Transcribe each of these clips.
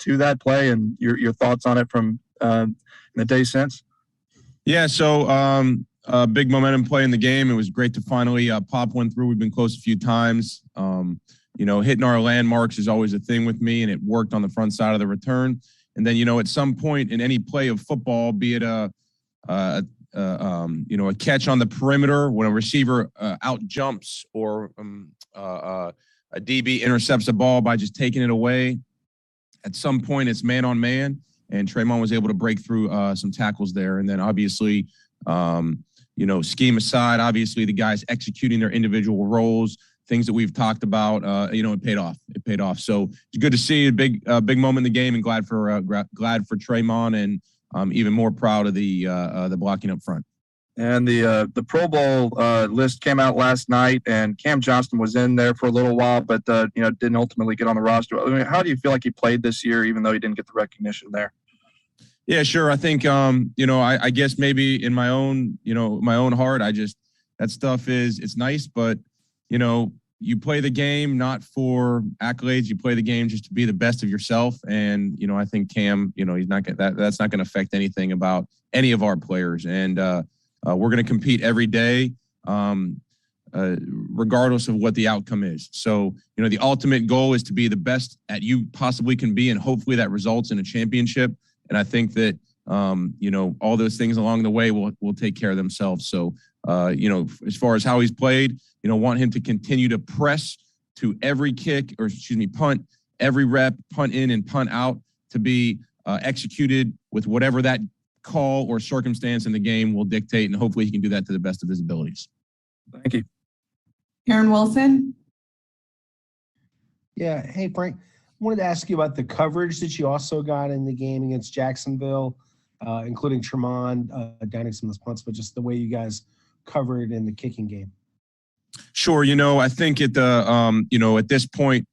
to that play and your thoughts on it from in the day since? Yeah, so big momentum play in the game. It was great to finally pop one through. We've been close a few times. Hitting our landmarks is always a thing with me, and it worked on the front side of the return. And then, at some point in any play of football, be it a catch on the perimeter when a receiver out jumps or a DB intercepts a ball by just taking it away. At some point, it's man on man, and Tremon was able to break through some tackles there. And then obviously, scheme aside, obviously the guys executing their individual roles, things that we've talked about, it paid off. It paid off. So it's good to see a big moment in the game, and glad for Tremon, and even more proud of the blocking up front. And the Pro Bowl list came out last night, and Cam Johnston was in there for a little while, but didn't ultimately get on the roster. I mean, how do you feel like he played this year, even though he didn't get the recognition there? Yeah, sure. I think I guess maybe in my own heart, that stuff it's nice, but you play the game not for accolades. You play the game just to be the best of yourself. And I think Cam, he's not that's not going to affect anything about any of our players. And we're going to compete every day, regardless of what the outcome is. So, the ultimate goal is to be the best at you possibly can be, and hopefully that results in a championship. And I think that, all those things along the way will take care of themselves. So, as far as how he's played, want him to continue to press to every punt, every rep, punt in and punt out to be executed with whatever that call or circumstance in the game will dictate, and hopefully he can do that to the best of his abilities. Thank you. Aaron Wilson. Yeah. Hey, Frank, I wanted to ask you about the coverage that you also got in the game against Jacksonville, including Tremon downing some of those punts, but just the way you guys covered in the kicking game. Sure. I think at at this point,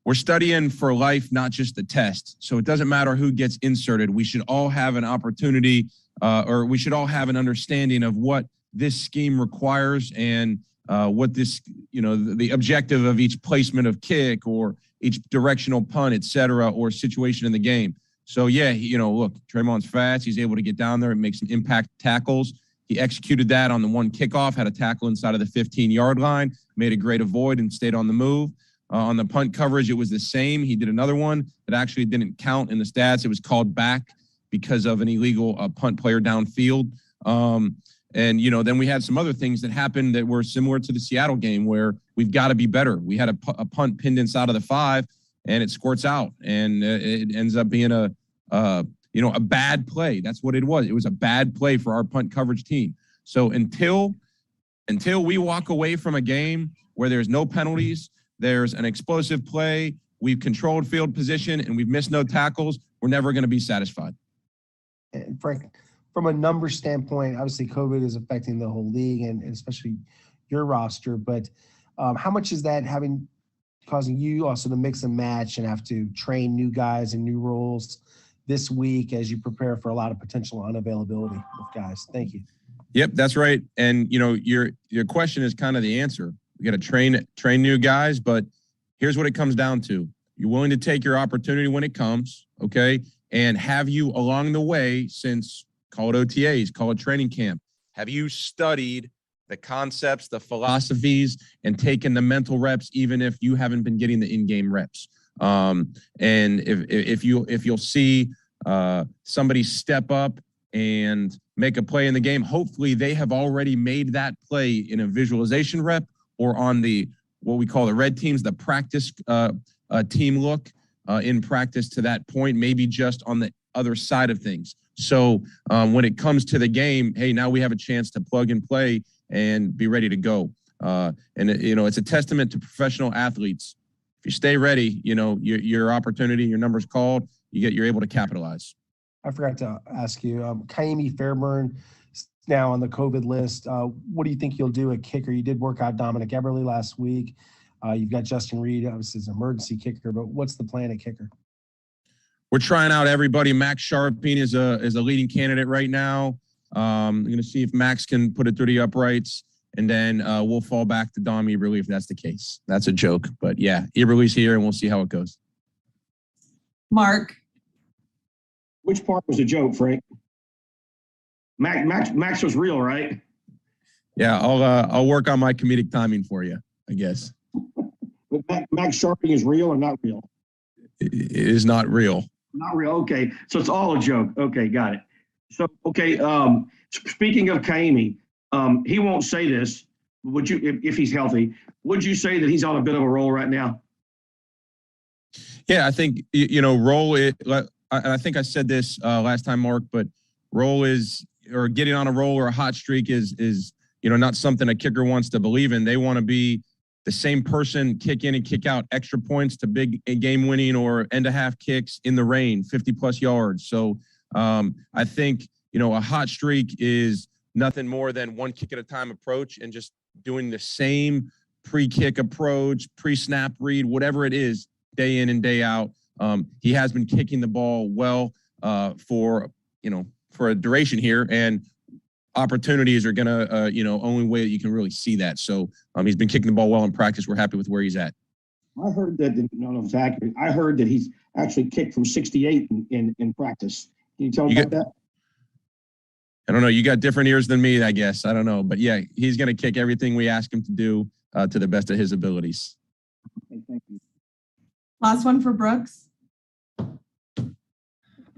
we're studying for life, not just the test. So it doesn't matter who gets inserted. We should all have an opportunity, or we should all have an understanding of what this scheme requires and what this, the objective of each placement of kick or each directional punt, et cetera, or situation in the game. So, yeah, look, Tremon's fast. He's able to get down there and make some impact tackles. He executed that on the one kickoff, had a tackle inside of the 15-yard line, made a great avoid and stayed on the move. On the punt coverage, it was the same. He did another one that actually didn't count in the stats. It was called back because of an illegal punt player downfield. Then we had some other things that happened that were similar to the Seattle game where we've got to be better. We had a punt pinned inside of the 5, and it squirts out, and it ends up being a bad play. That's what it was. It was a bad play for our punt coverage team. So until we walk away from a game where there's no penalties, there's an explosive play, we've controlled field position, and we've missed no tackles, we're never going to be satisfied. And Frank, from a number standpoint, obviously COVID is affecting the whole league and especially your roster, but how much is that causing you also to mix and match and have to train new guys and new roles this week as you prepare for a lot of potential unavailability of guys? Thank you. Yep, that's right. And, your question is kind of the answer. We got to train new guys, but here's what it comes down to. You're willing to take your opportunity when it comes, okay? And have you along the way, since call it OTAs, call it training camp, have you studied the concepts, the philosophies, and taken the mental reps, even if you haven't been getting the in-game reps? And if you'll see somebody step up and make a play in the game, hopefully they have already made that play in a visualization rep or on what we call the red teams, the practice team look in practice to that point, maybe just on the other side of things. So when it comes to the game, hey, now we have a chance to plug and play and be ready to go. It's a testament to professional athletes. If you stay ready, your opportunity, your number's called, you're able to capitalize. I forgot to ask you, Kaimi Fairburn now on the COVID list. What do you think you'll do at kicker? You did work out Dominic Eberle last week. You've got Justin Reed, obviously, as an emergency kicker, but what's the plan at kicker? We're trying out everybody. Max Sharping is a leading candidate right now. I'm going to see if Max can put it through the uprights, and then we'll fall back to Dom Eberle if that's the case. That's a joke, but yeah, Eberle's here, and we'll see how it goes. Mark. Which part was a joke, Frank? Max was real, right? Yeah, I'll work on my comedic timing for you, I guess. But Max sharping is real or not real? It is not real. Not real. Okay, so it's all a joke. Okay, got it. So okay, speaking of Kaimi, he won't say this. Would you, if he's healthy, would you say that he's on a bit of a roll right now? Yeah, I think roll it. I think I said this last time, Mark, but roll is, or getting on a roll or a hot streak is not something a kicker wants to believe in. They want to be the same person, kick in and kick out extra points to big game winning or end of half kicks in the rain, 50+ yards. So I think a hot streak is nothing more than one kick at a time approach and just doing the same pre-kick approach, pre-snap read, whatever it is, day in and day out. He has been kicking the ball well for a duration here, and opportunities are gonna only way that you can really see that. So he's been kicking the ball well in practice. We're happy with where he's at. I heard that, no, it's accurate. I heard that he's actually kicked from 68 in practice. Can you tell me about that? I don't know. You got different ears than me, I guess. I don't know. But yeah, he's going to kick everything we ask him to do to the best of his abilities. Okay, thank you. Last one for Brooks.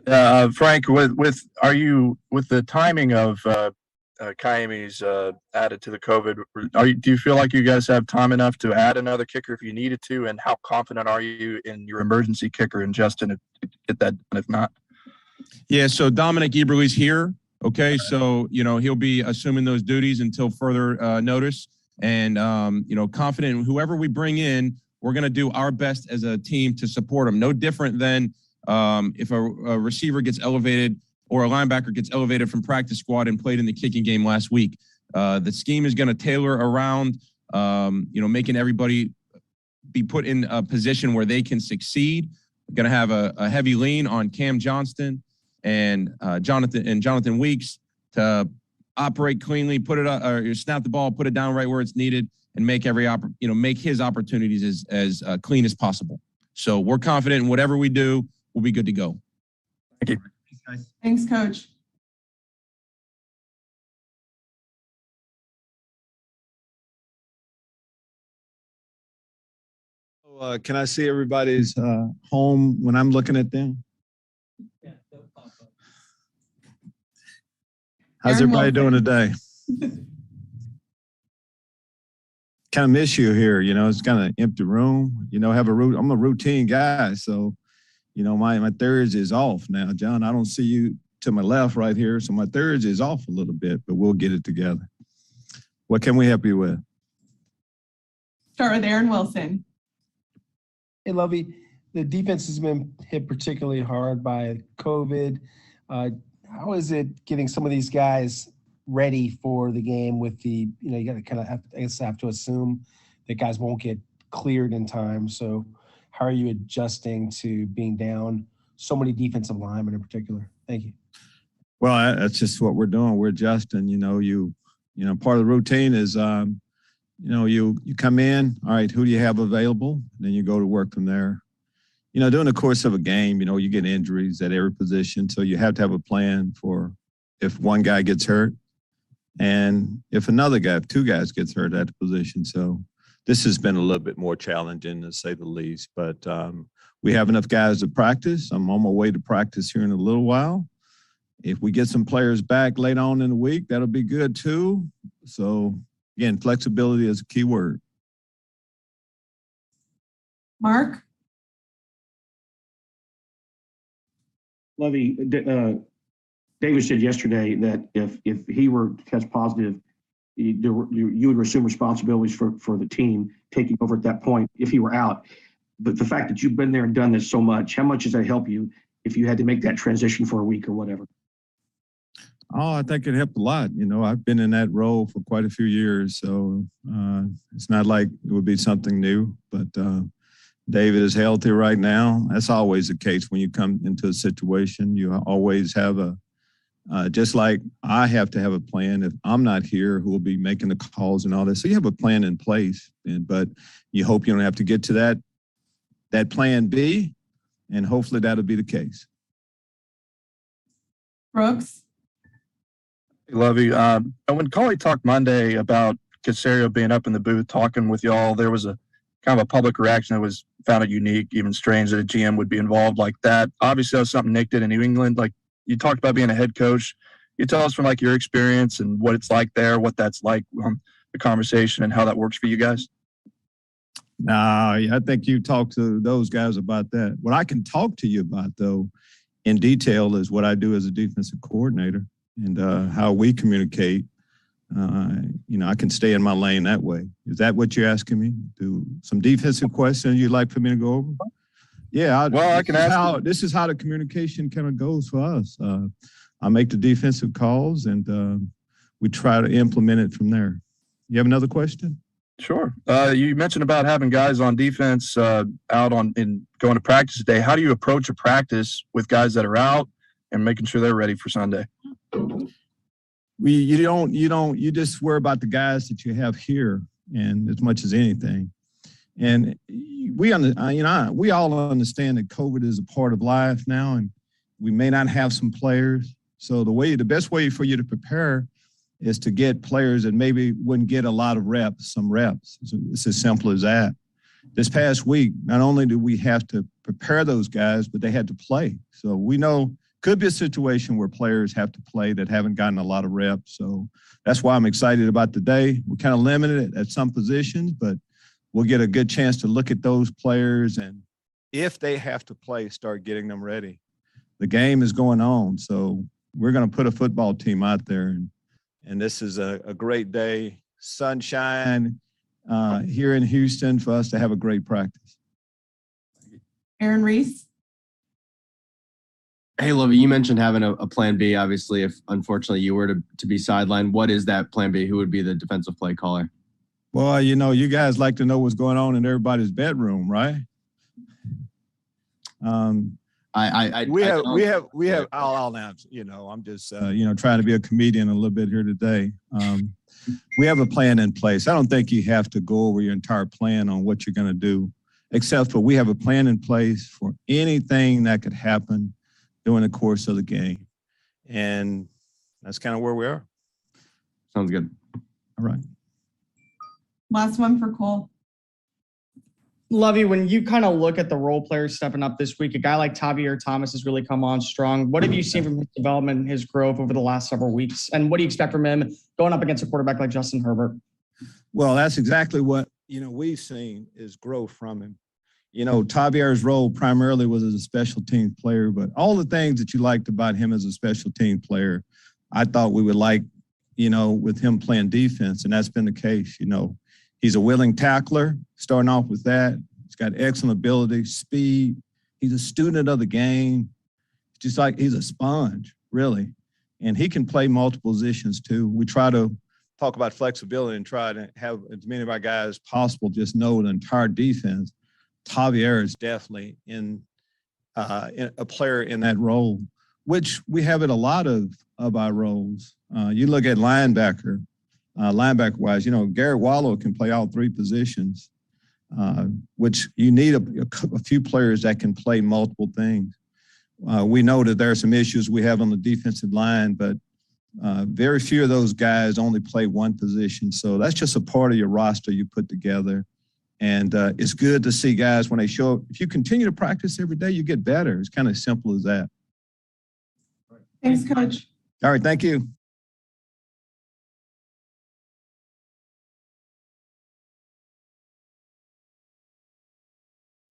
Frank, with the timing of Kaimi's added to the COVID, do you feel like you guys have time enough to add another kicker if you needed to? And how confident are you in your emergency kicker and Justin to get that done if not? Yeah, so Dominic Eberle's here. Okay, so he'll be assuming those duties until further notice, and confident in whoever we bring in, we're going to do our best as a team to support him. No different than if a receiver gets elevated or a linebacker gets elevated from practice squad and played in the kicking game last week. The scheme is going to tailor around making everybody be put in a position where they can succeed. We're going to have a heavy lean on Cam Johnston and Jonathan Weeks to operate cleanly, put it up, or snap the ball, put it down right where it's needed, and make make his opportunities as clean as possible. So we're confident in whatever we do, we'll be good to go. Thank you. Thanks, guys. Thanks, Coach. Can I see everybody's home when I'm looking at them? How's everybody doing today? Kind of miss you here. It's kind of an empty room. I'm a routine guy, so my Thursday is off now. John, I don't see you to my left right here, so my Thursday is off a little bit, but we'll get it together. What can we help you with? Start with Aaron Wilson. Hey, Lovie, the defense has been hit particularly hard by COVID. How is it getting some of these guys ready for the game with you got to kind of have to assume that guys won't get cleared in time. So how are you adjusting to being down so many defensive linemen in particular? Thank you. Well, that's just what we're doing. We're adjusting. Part of the routine is, you come in, all right, who do you have available? Then you go to work from there. During the course of a game, you get injuries at every position. So you have to have a plan for if one guy gets hurt and if two guys gets hurt at the position. So this has been a little bit more challenging, to say the least. But we have enough guys to practice. I'm on my way to practice here in a little while. If we get some players back late on in the week, that'll be good too. So, again, flexibility is a key word. Mark? Lovie, David said yesterday that if he were to test positive, you would assume responsibilities for the team taking over at that point if he were out. But the fact that you've been there and done this so much, how much does that help you if you had to make that transition for a week or whatever? Oh, I think it helped a lot. I've been in that role for quite a few years, so it's not like it would be something new. But David is healthy right now. That's always the case when you come into a situation. You always have just like I have to have a plan. If I'm not here, who will be making the calls and all this? So you have a plan in place, but you hope you don't have to get to that plan B, and hopefully that'll be the case. Brooks, Lovey, and when Coley talked Monday about Casario being up in the booth talking with y'all, there was a kind of a public reaction that was found it unique, even strange that a GM would be involved like that. Obviously, that was something Nick did in New England. Like you talked about being a head coach. You tell us from like your experience and what it's like there, what that's like on the conversation and how that works for you guys. Nah, I think you talk to those guys about that. What I can talk to you about, though, in detail is what I do as a defensive coordinator and how we communicate. I can stay in my lane that way. Is that what you're asking me? Do some defensive questions you'd like for me to go over? Yeah. I can ask. This is how the communication kind of goes for us. I make the defensive calls and we try to implement it from there. You have another question? Sure. You mentioned about having guys on defense out on and going to practice today. How do you approach a practice with guys that are out and making sure they're ready for Sunday? You just worry about the guys that you have here, and as much as anything. And we all understand that COVID is a part of life now, and we may not have some players. So the best way for you to prepare is to get players that maybe wouldn't get a lot of some reps. It's as simple as that. This past week, not only do we have to prepare those guys, but they had to play. So we know could be a situation where players have to play that haven't gotten a lot of reps. So that's why I'm excited about today. We're kind of limited at some positions, but we'll get a good chance to look at those players. And if they have to play, start getting them ready. The game is going on. So we're going to put a football team out there. And this is a great day, sunshine here in Houston for us to have a great practice. Aaron Reese, Hey, Lovie, you mentioned having a plan B. Obviously, if unfortunately you were to be sidelined, what is that plan B? Who would be the defensive play caller? Well, you guys like to know what's going on in everybody's bedroom, right? We have. I'll announce. I'm just trying to be a comedian a little bit here today. We have a plan in place. I don't think you have to go over your entire plan on what you're going to do, except for we have a plan in place for anything that could happen during the course of the game. And that's kind of where we are. Sounds good. All right. last one for Cole. Lovie, when you kind of look at the role players stepping up this week, a guy like Tavierre Thomas has really come on strong. What have you seen from his development and his growth over the last several weeks? And what do you expect from him going up against a quarterback like Justin Herbert? Well, that's exactly what, we've seen is growth from him. Tavierre's role primarily was as a special teams player, but all the things that you liked about him as a special team player, I thought we would like, with him playing defense, and that's been the case. He's a willing tackler, starting off with that. He's got excellent ability, speed. He's a student of the game. Just like he's a sponge, really. And he can play multiple positions too. We try to talk about flexibility and try to have as many of our guys as possible just know the entire defense. Tavierre is definitely in a player in that role, which we have in a lot of our roles. You look at linebacker. Linebacker-wise, Garrett Wallow can play all three positions, which you need a few players that can play multiple things. We know that there are some issues we have on the defensive line, but very few of those guys only play one position. So that's just a part of your roster you put together. And it's good to see guys when they show up. If you continue to practice every day, you get better. It's kind of simple as that. Thanks, Coach. All right, thank you.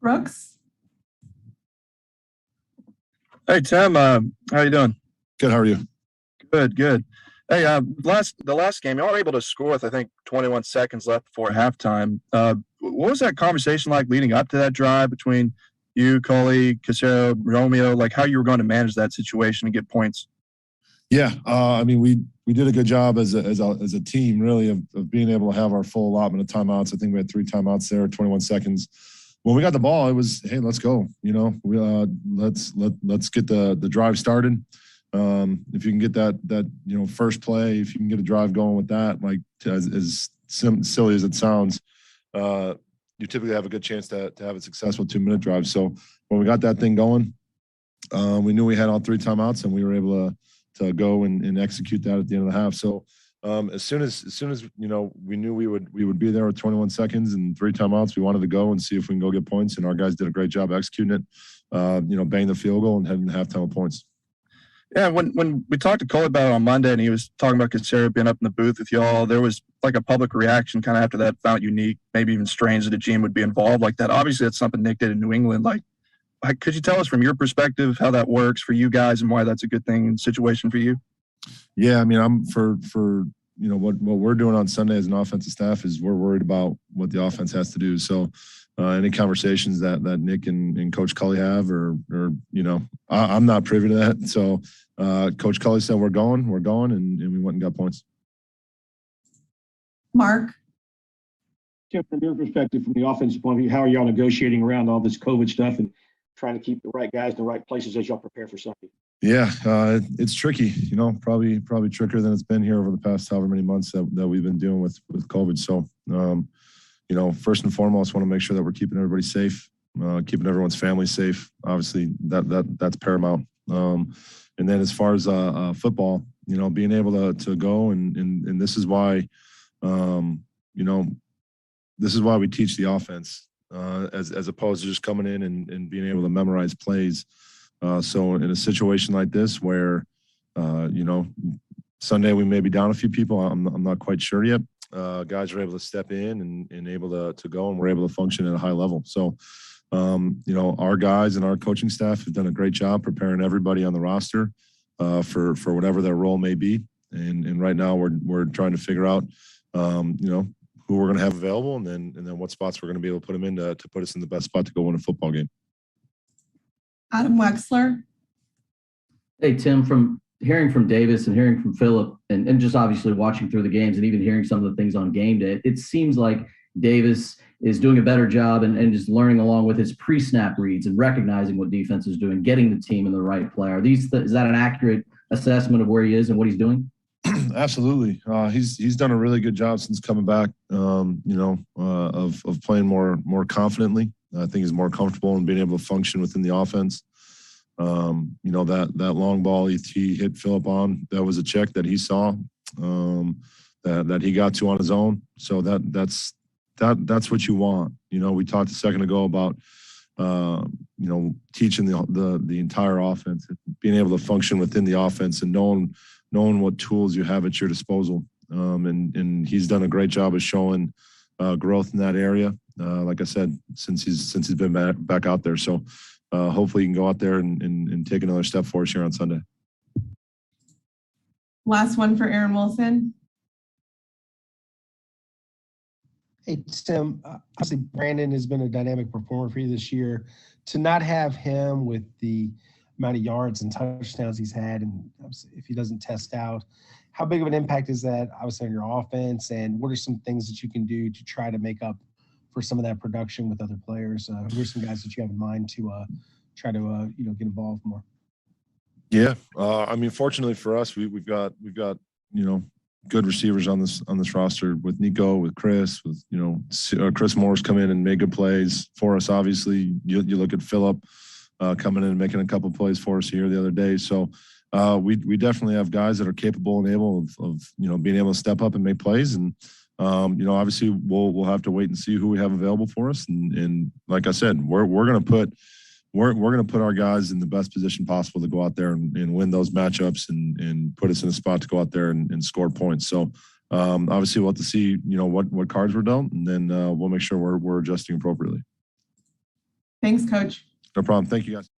Brooks, Hey, Tim, how you doing? Good. How are you? Good. Hey, the last game, y'all were able to score with, I think, 21 seconds left before halftime. What was that conversation like leading up to that drive between you, Coley, Casario, Romeo, like how you were going to manage that situation and get points? Yeah. We did a good job as a team, really, of being able to have our full allotment of timeouts. I think we had 3 timeouts there, 21 seconds. When we got the ball, it was, hey, let's go. Let's get the drive started. If you can get that first play, if you can get a drive going with that, like as silly as it sounds, you typically have a good chance to have a successful 2-minute drive. So when we got that thing going, we knew we had all 3 timeouts, and we were able to go and execute that at the end of the half. So as soon as you know we knew we would be there with 21 seconds and 3 timeouts, we wanted to go and see if we can go get points, and our guys did a great job executing it. Banged the field goal and heading to halftime with points. Yeah, when we talked to Cole about it on Monday and he was talking about Casero being up in the booth with y'all, there was like a public reaction kind of after that, found unique, maybe even strange that a GM would be involved like that. Obviously, that's something Nick did in New England. Like, could you tell us from your perspective how that works for you guys and why that's a good thing and situation for you? Yeah, I mean, I'm for what we're doing on Sunday as an offensive staff is we're worried about what the offense has to do. So any conversations that Nick and Coach Cully have, or I'm not privy to that. So Coach Cully said we're going, and we went and got points. Mark? Tim, from your perspective, from the offensive point of view, how are y'all negotiating around all this COVID stuff and trying to keep the right guys in the right places as y'all prepare for Sunday? Yeah, it's tricky, probably trickier than it's been here over the past however many months that we've been dealing with COVID. So, first and foremost, want to make sure that we're keeping everybody safe, keeping everyone's family safe. Obviously, that's paramount. And then as far as football, being able to go and this is why, this is why we teach the offense as opposed to just coming in and being able to memorize plays. So in a situation like this where, Sunday we may be down a few people, I'm not quite sure yet. Guys are able to step in and able to go, and we're able to function at a high level. So, our guys and our coaching staff have done a great job preparing everybody on the roster for whatever their role may be. And right now we're trying to figure out, who we're going to have available, and then what spots we're going to be able to put them in to put us in the best spot to go win a football game. Adam Wexler? Hey, Tim, from hearing from Davis and hearing from Phillip and just obviously watching through the games and even hearing some of the things on game day, it seems like Davis is doing a better job and just learning along with his pre-snap reads and recognizing what defense is doing, getting the team in the right play. Is that an accurate assessment of where he is and what he's doing? Absolutely. He's done a really good job since coming back, of playing more confidently. I think he's more comfortable in being able to function within the offense. That long ball he hit Phillip on, that was a check that he saw, that he got to on his own. So that's what you want. We talked a second ago about, teaching the entire offense, being able to function within the offense and knowing what tools you have at your disposal. And he's done a great job of showing growth in that area. Like I said, since he's been back out there. So hopefully he can go out there and take another step for us here on Sunday. Last one for Aaron Wilson. Hey, Tim, obviously Brandon has been a dynamic performer for you this year. To not have him with the amount of yards and touchdowns he's had, and if he doesn't test out, how big of an impact is that obviously on your offense, and what are some things that you can do to try to make up for some of that production with other players? Who are some guys that you have in mind to try to get involved more? Yeah, fortunately for us, we've got good receivers on this roster with Nico, with Chris, with Chris Moore's come in and made good plays for us. Obviously, you look at Phillip coming in and making a couple of plays for us here the other day. So we definitely have guys that are capable and able of being able to step up and make plays. And obviously we'll have to wait and see who we have available for us. And like I said, we're going to put our guys in the best position possible to go out there and win those matchups and put us in a spot to go out there and score points. So obviously we'll have to see what cards we're dealt, and then we'll make sure we're adjusting appropriately. Thanks, Coach. No problem. Thank you, guys.